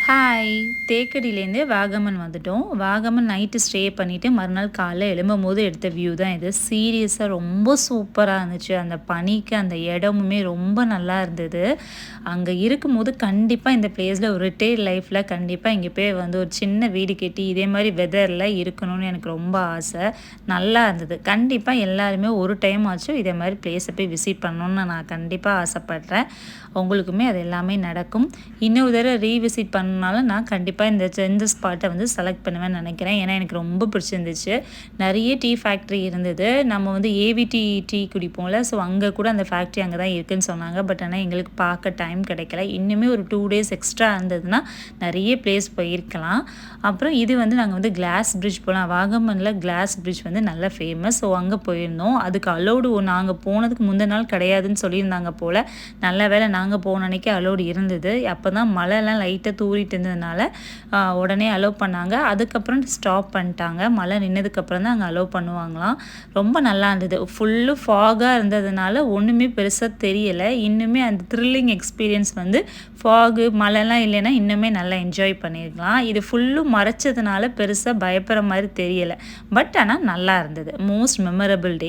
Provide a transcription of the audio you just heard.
Hi! தேக்கடியிலேருந்து Vagamon வந்துட்டோம். Vagamon night stay பண்ணிவிட்டு மறுநாள் காலைல எழும்பும்போது எடுத்த வியூ தான் இது. சீரியஸாக ரொம்ப சூப்பரா இருந்துச்சு. அந்த பனிக்கு அந்த இடமுமே ரொம்ப நல்லா இருந்தது. அங்கே இருக்கும்போது கண்டிப்பாக இந்த பிளேஸில் ஒரு ரிட்டையர்ட் லைஃப்பில் கண்டிப்பாக இங்கே போய் வந்து ஒரு சின்ன வீடு கட்டி இதே மாதிரி வெதரில் இருக்கணும்னு எனக்கு ரொம்ப ஆசை. நல்லா இருந்தது. கண்டிப்பாக எல்லாருமே ஒரு டைம் ஆச்சும் இதே மாதிரி பிளேஸை போய் விசிட் பண்ணணும்னு நான் கண்டிப்பாக ஆசைப்பட்றேன். உங்களுக்குமே அது எல்லாமே நடக்கும். இன்னொரு தடவை ரீவிசிட் பண்ணனாலும் நான் கண்டிப்பாக இந்த ஸ்பாட்டை வந்து செலக்ட் பண்ணுவேன்னு நினைக்கிறேன். ஏன்னா எனக்கு ரொம்ப பிடிச்சிருந்துச்சு. நிறைய டீ ஃபேக்ட்ரி இருந்தது. நம்ம வந்து ஏவிடி டீ குடிப்போம்ல, ஸோ அங்கே கூட அந்த ஃபேக்ட்ரி அங்கே தான் இருக்குதுன்னு சொன்னாங்க. பட் ஆனால் எங்களுக்கு பார்க்க டைம் கிடைக்கல. இன்னுமே ஒரு 2 டேஸ் எக்ஸ்ட்ரா இருந்ததுன்னா நிறைய பிளேஸ் போயிருக்கலாம். அப்புறம் இது வந்து நாங்கள் வந்து கிளாஸ் பிரிட்ஜ் போகலாம். வாகமனில் கிளாஸ் பிரிட்ஜ் வந்து நல்லா ஃபேமஸ். ஸோ அங்கே போயிருந்தோம். அதுக்கு அலோடு நாங்கள் போனதுக்கு முந்தின நாள் கிடையாதுன்னு சொல்லியிருந்தாங்க போல். நல்ல வேளை நாங்கள் போன அன்னைக்கு அலோடு இருந்தது. அப்போ தான் மழைலாம் லைட்டாக தூறிட்டு இருந்ததுனால உடனே அலோவ் பண்ணாங்க. அதுக்கப்புறம் ஸ்டாப் பண்ணிட்டாங்க. மழை நின்னதுக்கப்புறம் தான் அங்கே அலோவ் பண்ணுவாங்களாம். ரொம்ப நல்லா இருந்தது. ஃபுல்லு ஃபாகாக இருந்ததுனால ஒன்றுமே பெருசாக தெரியலை. இன்னுமே அந்த த்ரில்லிங் எக்ஸ்பீரியன்ஸ் வந்து ஃபாகு மழைலாம் இல்லைன்னா இன்னுமே நல்லா என்ஜாய் பண்ணியிருக்கலாம். இது ஃபுல்லும் மறைச்சதுனால பெருசாக பயப்படுற மாதிரி தெரியலை. பட் ஆனால் நல்லா இருந்தது. மோஸ்ட் மெமரபிள் டே.